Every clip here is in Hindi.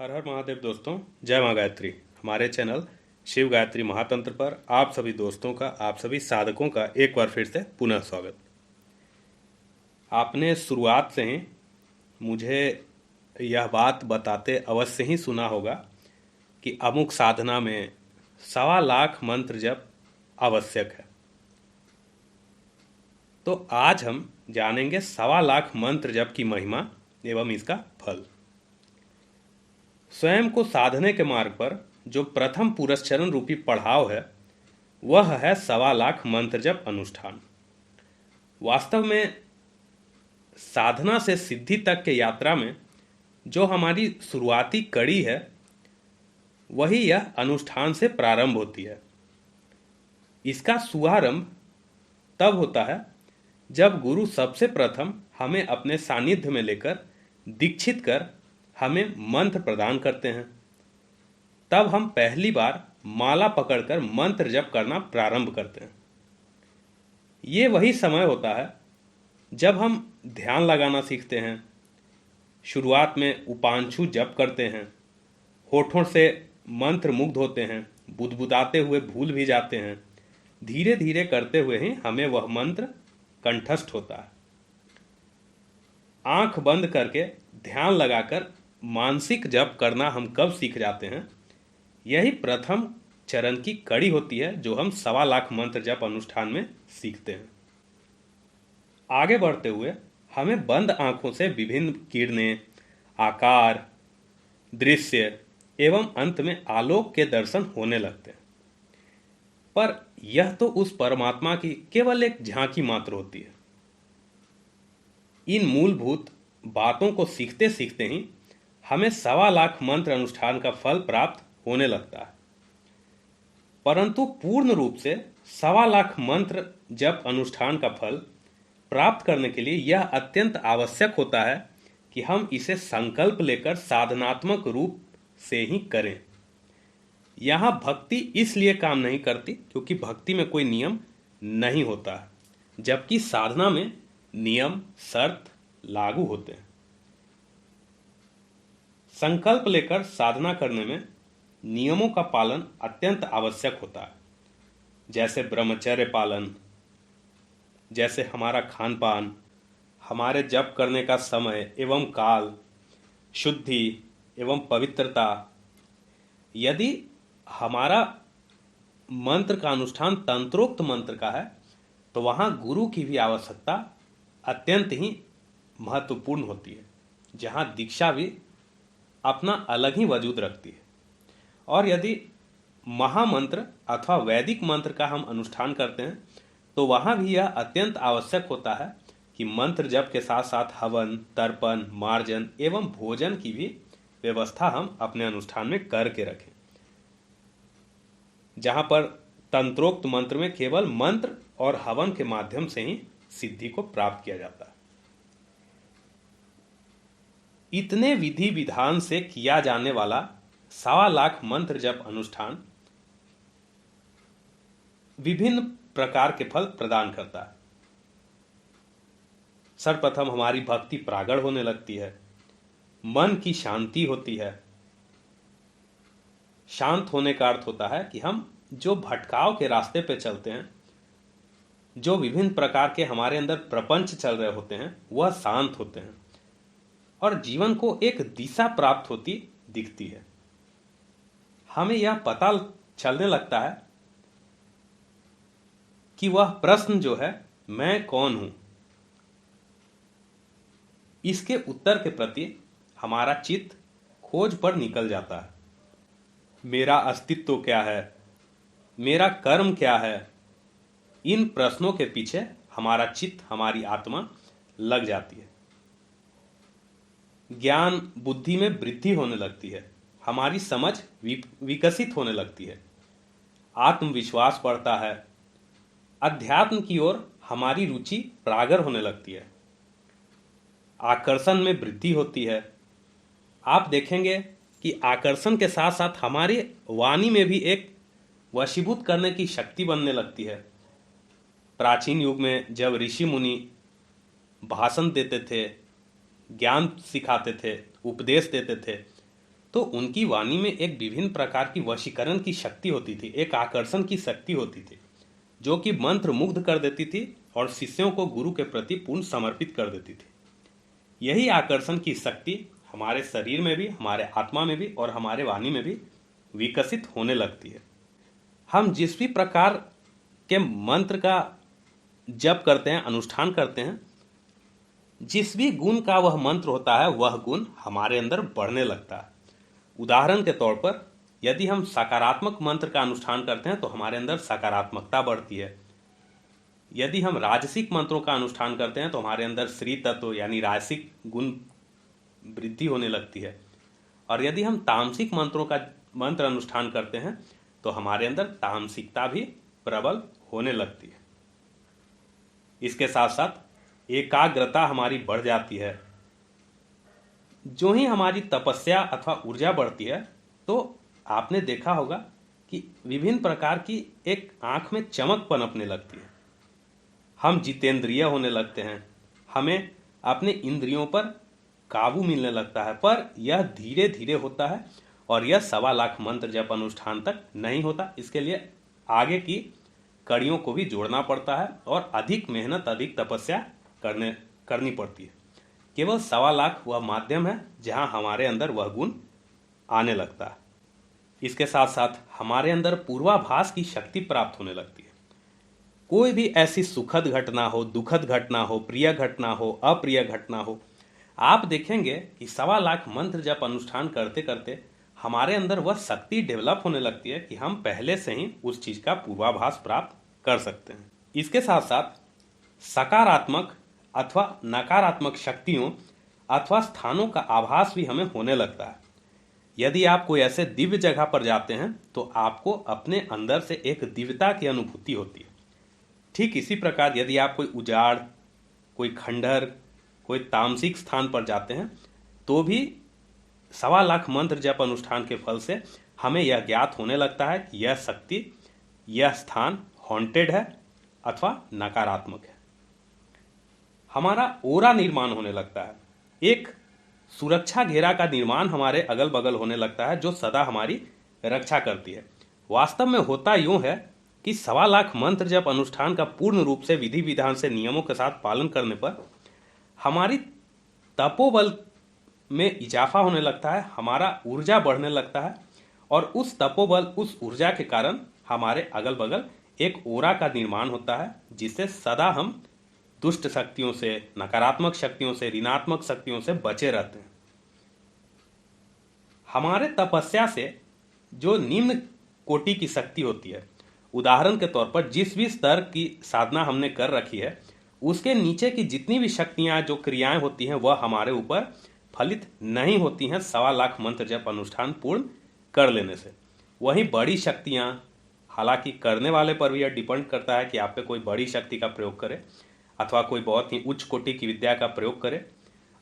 हर हर महादेव दोस्तों, जय माँ गायत्री। हमारे चैनल शिव गायत्री महातंत्र पर आप सभी दोस्तों का, आप सभी साधकों का एक बार फिर से पुनः स्वागत। आपने शुरुआत से ही मुझे यह बात बताते अवश्य ही सुना होगा कि अमुक साधना में 1.25 लाख मंत्र जप आवश्यक है। तो आज हम जानेंगे 1.25 लाख मंत्र जप की महिमा एवं इसका फल। स्वयं को साधने के मार्ग पर जो प्रथम पुरस्चरण रूपी पड़ाव है वह है 1.25 लाख मंत्र जप अनुष्ठान। वास्तव में साधना से सिद्धि तक के यात्रा में जो हमारी शुरुआती कड़ी है वही यह अनुष्ठान से प्रारंभ होती है। इसका शुभारंभ तब होता है जब गुरु सबसे प्रथम हमें अपने सानिध्य में लेकर दीक्षित कर हमें मंत्र प्रदान करते हैं। तब हम पहली बार माला पकड़कर मंत्र जप करना प्रारंभ करते हैं। ये वही समय होता है जब हम ध्यान लगाना सीखते हैं। शुरुआत में उपांशु जप करते हैं, होठों से मंत्र मुग्ध होते हैं, बुदबुदाते हुए भूल भी जाते हैं। धीरे धीरे करते हुए ही हमें वह मंत्र कंठस्थ होता है। आंख बंद करके ध्यान लगाकर मानसिक जप करना हम कब सीख जाते हैं? यही प्रथम चरण की कड़ी होती है जो हम 1.25 लाख मंत्र जप अनुष्ठान में सीखते हैं। आगे बढ़ते हुए हमें बंद आंखों से विभिन्न किरणें, आकार, दृश्य एवं अंत में आलोक के दर्शन होने लगते हैं। पर यह तो उस परमात्मा की केवल एक झांकी मात्र होती है। इन मूलभूत बातों को सीखते सीखते ही हमें 1.25 लाख मंत्र अनुष्ठान का फल प्राप्त होने लगता है। परंतु पूर्ण रूप से 1.25 लाख मंत्र जप अनुष्ठान का फल प्राप्त करने के लिए यह अत्यंत आवश्यक होता है कि हम इसे संकल्प लेकर साधनात्मक रूप से ही करें। यहाँ भक्ति इसलिए काम नहीं करती क्योंकि भक्ति में कोई नियम नहीं होता है, जबकि साधना में नियम शर्त लागू होते हैं। संकल्प लेकर साधना करने में नियमों का पालन अत्यंत आवश्यक होता है, जैसे ब्रह्मचर्य पालन, जैसे हमारा खान पान, हमारे जप करने का समय एवं काल, शुद्धि एवं पवित्रता। यदि हमारा मंत्र का अनुष्ठान तंत्रोक्त मंत्र का है तो वहाँ गुरु की भी आवश्यकता अत्यंत ही महत्वपूर्ण होती है, जहाँ दीक्षा भी अपना अलग ही वजूद रखती है। और यदि महामंत्र अथवा वैदिक मंत्र का हम अनुष्ठान करते हैं तो वहाँ भी यह अत्यंत आवश्यक होता है कि मंत्र जप के साथ साथ हवन, तर्पण, मार्जन एवं भोजन की भी व्यवस्था हम अपने अनुष्ठान में करके रखें, जहाँ पर तंत्रोक्त मंत्र में केवल मंत्र और हवन के माध्यम से ही सिद्धि को प्राप्त किया जाता है। इतने विधि विधान से किया जाने वाला 1.25 लाख मंत्र जप अनुष्ठान विभिन्न प्रकार के फल प्रदान करता है। सर्वप्रथम हमारी भक्ति प्रागढ़ होने लगती है, मन की शांति होती है। शांत होने का अर्थ होता है कि हम जो भटकाव के रास्ते पे चलते हैं, जो विभिन्न प्रकार के हमारे अंदर प्रपंच चल रहे होते हैं, वह शांत होते हैं और जीवन को एक दिशा प्राप्त होती दिखती है। हमें यह पता चलने लगता है कि वह प्रश्न जो है, मैं कौन हूं, इसके उत्तर के प्रति हमारा चित्त खोज पर निकल जाता है। मेरा अस्तित्व क्या है, मेरा कर्म क्या है, इन प्रश्नों के पीछे हमारा चित्त, हमारी आत्मा लग जाती है। ज्ञान बुद्धि में वृद्धि होने लगती है, हमारी समझ विकसित होने लगती है, आत्मविश्वास बढ़ता है, अध्यात्म की ओर हमारी रुचि प्रागर होने लगती है, आकर्षण में वृद्धि होती है। आप देखेंगे कि आकर्षण के साथ साथ हमारी वाणी में भी एक वशीभूत करने की शक्ति बनने लगती है। प्राचीन युग में जब ऋषि मुनि भाषण देते थे, ज्ञान सिखाते थे, उपदेश देते थे, तो उनकी वाणी में एक विभिन्न प्रकार की वशीकरण की शक्ति होती थी, एक आकर्षण की शक्ति होती थी, जो कि मंत्र मुग्ध कर देती थी और शिष्यों को गुरु के प्रति पूर्ण समर्पित कर देती थी। यही आकर्षण की शक्ति हमारे शरीर में भी, हमारे आत्मा में भी और हमारे वाणी में भी विकसित होने लगती है। हम जिस भी प्रकार के मंत्र का जप करते हैं, अनुष्ठान करते हैं, जिस भी गुण का वह मंत्र होता है वह गुण हमारे अंदर बढ़ने लगता है। उदाहरण के तौर पर यदि हम सकारात्मक मंत्र का अनुष्ठान करते हैं तो हमारे अंदर सकारात्मकता बढ़ती है। यदि हम राजसिक मंत्रों का अनुष्ठान करते हैं तो हमारे अंदर श्री तत्व यानी राजसिक गुण वृद्धि होने लगती है। और यदि हम तामसिक मंत्रों का मंत्र अनुष्ठान करते हैं तो हमारे अंदर तामसिकता भी प्रबल होने लगती है। इसके साथ साथ एकाग्रता हमारी बढ़ जाती है। जो ही हमारी तपस्या अथवा ऊर्जा बढ़ती है तो आपने देखा होगा कि विभिन्न प्रकार की एक आंख में चमक पनपने लगती है। हम जितेंद्रिय होने लगते हैं, हमें अपने इंद्रियों पर काबू मिलने लगता है। पर यह धीरे धीरे होता है और यह 1.25 लाख मंत्र जप अनुष्ठान तक नहीं होता। इसके लिए आगे की कड़ियों को भी जोड़ना पड़ता है और अधिक मेहनत, अधिक तपस्या करनी पड़ती है। केवल 1.25 लाख वह माध्यम है जहां हमारे अंदर वह गुण आने लगता है। इसके साथ साथ हमारे अंदर पूर्वाभास की शक्ति प्राप्त होने लगती है। कोई भी ऐसी सुखद घटना हो, दुखद घटना हो, प्रिय घटना हो, अप्रिय घटना हो, आप देखेंगे कि 1.25 लाख मंत्र जप अनुष्ठान करते करते हमारे अंदर वह शक्ति डेवलप होने लगती है कि हम पहले से ही उस चीज का पूर्वाभास प्राप्त कर सकते हैं। इसके साथ साथ सकारात्मक अथवा नकारात्मक शक्तियों अथवा स्थानों का आभास भी हमें होने लगता है। यदि आप कोई ऐसे दिव्य जगह पर जाते हैं तो आपको अपने अंदर से एक दिव्यता की अनुभूति होती है। ठीक इसी प्रकार यदि आप कोई उजाड़, कोई खंडहर, कोई तामसिक स्थान पर जाते हैं तो भी 1.25 लाख मंत्र जप अनुष्ठान के फल से हमें यह ज्ञात होने लगता है कि यह शक्ति, यह स्थान हॉन्टेड है अथवा नकारात्मक है। हमारा ओरा निर्माण होने लगता है, एक सुरक्षा घेरा का निर्माण हमारे अगल बगल होने लगता है जो सदा हमारी रक्षा करती है। वास्तव में होता यूं है कि 1.25 लाख मंत्र जप अनुष्ठान का पूर्ण रूप से विधि विधान से नियमों के साथ पालन करने पर हमारी तपोबल में इजाफा होने लगता है, हमारा ऊर्जा बढ़ने लगता है और उस तपोबल, उस ऊर्जा के कारण हमारे अगल बगल एक ओरा का निर्माण होता है जिससे सदा हम दुष्ट शक्तियों से, नकारात्मक शक्तियों से, ऋणात्मक शक्तियों से बचे रहते हैं। हमारे तपस्या से जो निम्न कोटि की शक्ति होती है, उदाहरण के तौर पर जिस भी स्तर की साधना हमने कर रखी है उसके नीचे की जितनी भी शक्तियां, जो क्रियाएं होती हैं वह हमारे ऊपर फलित नहीं होती हैं 1.25 लाख मंत्र जप अनुष्ठान पूर्ण कर लेने से। वहीं बड़ी शक्तियां, हालांकि करने वाले पर भी यह डिपेंड करता है कि आप पे कोई बड़ी शक्ति का प्रयोग करे अथवा कोई बहुत ही उच्च कोटि की विद्या का प्रयोग करे।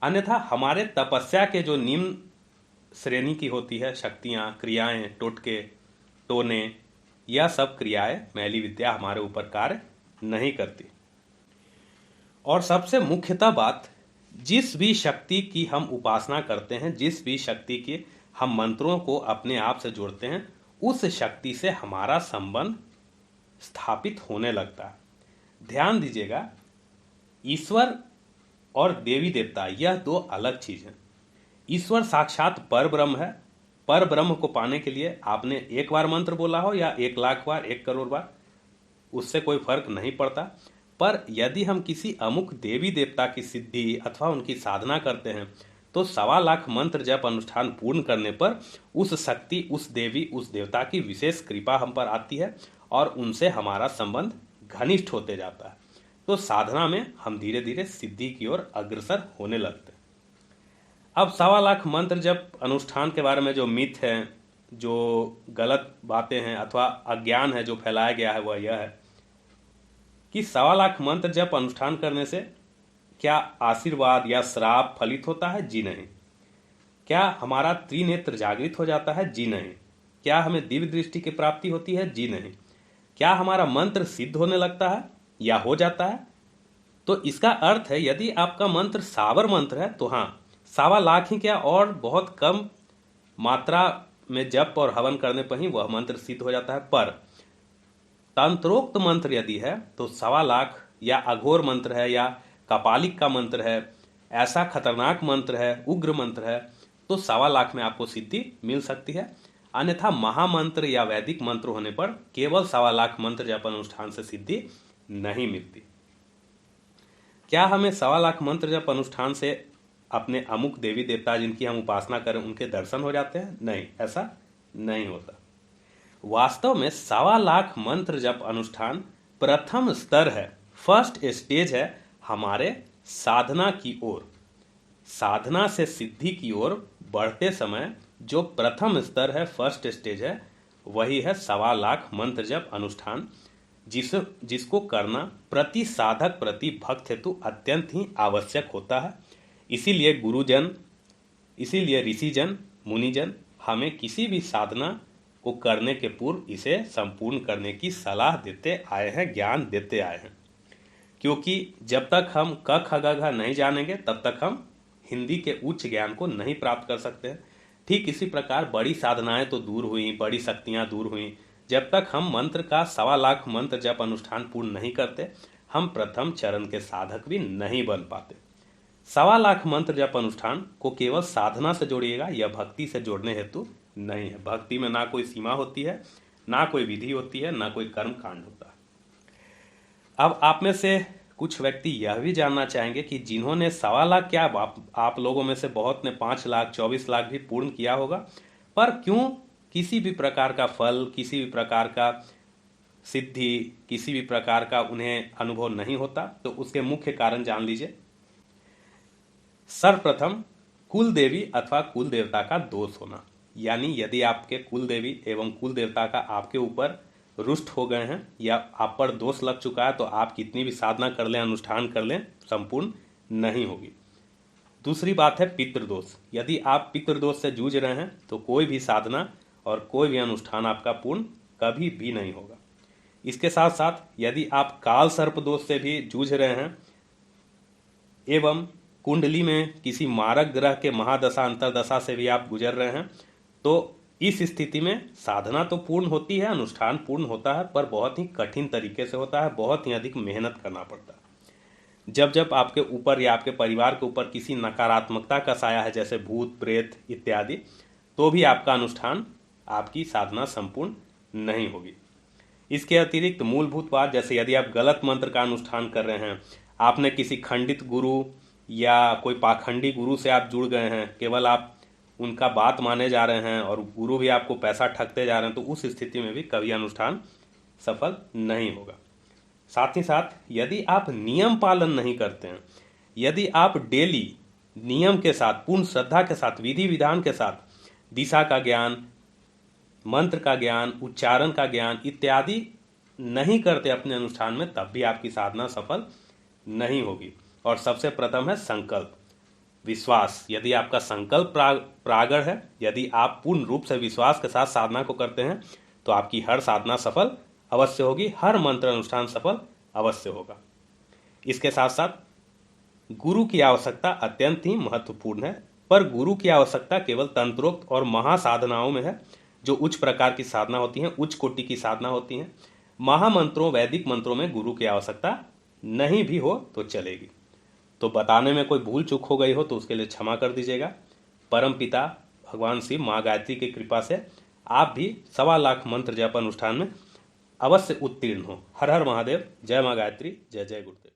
अन्यथा हमारे तपस्या के जो निम्न श्रेणी की होती है शक्तियां, क्रियाएं, टोटके, टोने, यह सब क्रियाएं, मैली विद्या हमारे ऊपर कार्य नहीं करती। और सबसे मुख्यतः बात, जिस भी शक्ति की हम उपासना करते हैं, जिस भी शक्ति के हम मंत्रों को अपने आप से जोड़ते हैं, उस शक्ति से हमारा संबंध स्थापित होने लगता है। ध्यान दीजिएगा, ईश्वर और देवी देवता यह दो अलग चीज हैं। ईश्वर साक्षात पर ब्रह्म है। पर ब्रह्म को पाने के लिए आपने एक बार मंत्र बोला हो या 1 लाख बार, 1 करोड़ बार, उससे कोई फर्क नहीं पड़ता। पर यदि हम किसी अमुक देवी देवता की सिद्धि अथवा उनकी साधना करते हैं तो 1.25 लाख मंत्र जप अनुष्ठान पूर्ण करने पर उस शक्ति, उस देवी, उस देवता की विशेष कृपा हम पर आती है और उनसे हमारा संबंध घनिष्ठ होते जाता है। तो साधना में हम धीरे धीरे सिद्धि की ओर अग्रसर होने लगते हैं। अब 1.25 लाख मंत्र जप अनुष्ठान के बारे में जो मिथ है, जो गलत बातें हैं अथवा अज्ञान है जो फैलाया गया है, वह यह है कि 1.25 लाख मंत्र जप अनुष्ठान करने से क्या आशीर्वाद या श्राप फलित होता है? जी नहीं। क्या हमारा त्रिनेत्र जागृत हो जाता है? जी नहीं। क्या हमें दिव्य दृष्टि की प्राप्ति होती है? जी नहीं। क्या हमारा मंत्र सिद्ध होने लगता है या हो जाता है? तो इसका अर्थ है यदि आपका मंत्र सावर मंत्र है तो हाँ, 1.25 लाख ही क्या और बहुत कम मात्रा में जप और हवन करने पर ही वह मंत्र सिद्ध हो जाता है। पर तंत्रोक्त मंत्र यदि है तो 1.25 लाख या अघोर मंत्र है या कपालिक का मंत्र है, ऐसा खतरनाक मंत्र है, उग्र मंत्र है, तो 1.25 लाख में आपको सिद्धि मिल सकती है। अन्यथा महामंत्र या वैदिक मंत्र होने पर केवल 1.25 लाख मंत्र जप अनुष्ठान से सिद्धि नहीं मिलती। क्या हमें 1.25 लाख मंत्र जप अनुष्ठान से अपने अमुक देवी देवता जिनकी हम उपासना करें उनके दर्शन हो जाते हैं? नहीं, ऐसा नहीं होता। वास्तव में 1.25 लाख मंत्र जप अनुष्ठान प्रथम स्तर है, फर्स्ट स्टेज है हमारे साधना की ओर। साधना से सिद्धि की ओर बढ़ते समय जो प्रथम स्तर है, फर्स्ट स्टेज है, वही है 1.25 लाख मंत्र जप अनुष्ठान, जिसको करना प्रति साधक प्रति भक्त हेतु अत्यंत ही आवश्यक होता है। इसीलिए गुरुजन, इसीलिए ऋषिजन, मुनिजन हमें किसी भी साधना को करने के पूर्व इसे संपूर्ण करने की सलाह देते आए हैं, ज्ञान देते आए हैं। क्योंकि जब तक हम क ख ग घ नहीं जानेंगे तब तक हम हिंदी के उच्च ज्ञान को नहीं प्राप्त कर सकते हैं। ठीक इसी प्रकार बड़ी साधनाएं तो दूर हुई, बड़ी शक्तियां दूर हुई, जब तक हम मंत्र का 1.25 लाख मंत्र जप अनुष्ठान पूर्ण नहीं करते हम प्रथम चरण के साधक भी नहीं बन पाते। 1.25 लाख मंत्र जप अनुष्ठान को केवल साधना से जोड़िएगा, यह भक्ति से जोड़ने हेतु नहीं है। भक्ति में ना कोई सीमा होती है, ना कोई विधि होती है, ना कोई कर्म कांड होता है। अब आप में से कुछ व्यक्ति यह भी जानना चाहेंगे कि जिन्होंने 1.25 लाख, क्या आप लोगों में से बहुत ने 5 लाख 24 लाख भी पूर्ण किया होगा, पर क्यों किसी भी प्रकार का फल, किसी भी प्रकार का सिद्धि, किसी भी प्रकार का उन्हें अनुभव नहीं होता? तो उसके मुख्य कारण जान लीजिए। सर्वप्रथम कुल देवी अथवा कुल देवता का दोष होना, यानी यदि आपके कुल देवी एवं कुल देवता का आपके ऊपर रुष्ट हो गए हैं या आप पर दोष लग चुका है तो आप कितनी भी साधना कर लें, अनुष्ठान कर लें, संपूर्ण नहीं होगी। दूसरी बात है पितृदोष। यदि आप पितृदोष से जूझ रहे हैं तो कोई भी साधना और कोई भी अनुष्ठान आपका पूर्ण कभी भी नहीं होगा। इसके साथ साथ यदि आप काल सर्प दोष से भी जूझ रहे हैं एवं कुंडली में किसी मारक ग्रह के महादशा अंतरदशा से भी आप गुजर रहे हैं, तो इस स्थिति में साधना तो पूर्ण होती है, अनुष्ठान पूर्ण होता है, पर बहुत ही कठिन तरीके से होता है, बहुत ही अधिक मेहनत करना पड़ता है। जब जब आपके ऊपर या आपके परिवार के ऊपर किसी नकारात्मकता का साया है, जैसे भूत प्रेत इत्यादि, तो भी आपका अनुष्ठान, आपकी साधना संपूर्ण नहीं होगी। इसके अतिरिक्त मूलभूत बात, जैसे यदि आप गलत मंत्र का अनुष्ठान कर रहे हैं, आपने किसी खंडित गुरु या कोई पाखंडी गुरु से आप जुड़ गए हैं, केवल आप उनका बात माने जा रहे हैं और गुरु भी आपको पैसा ठगते जा रहे हैं, तो उस स्थिति में भी कभी अनुष्ठान सफल नहीं होगा। साथ ही साथ यदि आप नियम पालन नहीं करते हैं, यदि आप डेली नियम के साथ, पूर्ण श्रद्धा के साथ, विधि विधान के साथ दिशा का ज्ञान, मंत्र का ज्ञान, उच्चारण का ज्ञान इत्यादि नहीं करते अपने अनुष्ठान में, तब भी आपकी साधना सफल नहीं होगी। और सबसे प्रथम है संकल्प, विश्वास। यदि आपका संकल्प प्रागढ़ है, यदि आप पूर्ण रूप से विश्वास के साथ साधना को करते हैं, तो आपकी हर साधना सफल अवश्य होगी, हर मंत्र अनुष्ठान सफल अवश्य होगा। इसके साथ साथ गुरु की आवश्यकता अत्यंत ही महत्वपूर्ण है, पर गुरु की आवश्यकता केवल तंत्रोक्त और महासाधनाओं में है, जो उच्च प्रकार की साधना होती हैं, उच्च कोटि की साधना होती हैं। महामंत्रों, वैदिक मंत्रों में गुरु की आवश्यकता नहीं भी हो तो चलेगी। तो बताने में कोई भूल चूक हो गई हो तो उसके लिए क्षमा कर दीजिएगा। परम पिता भगवान शिव, माँ गायत्री की कृपा से आप भी 1.25 लाख मंत्र जप अनुष्ठान में अवश्य उत्तीर्ण हो। हर हर महादेव। जय माँ गायत्री, जय जय गुरुदेव।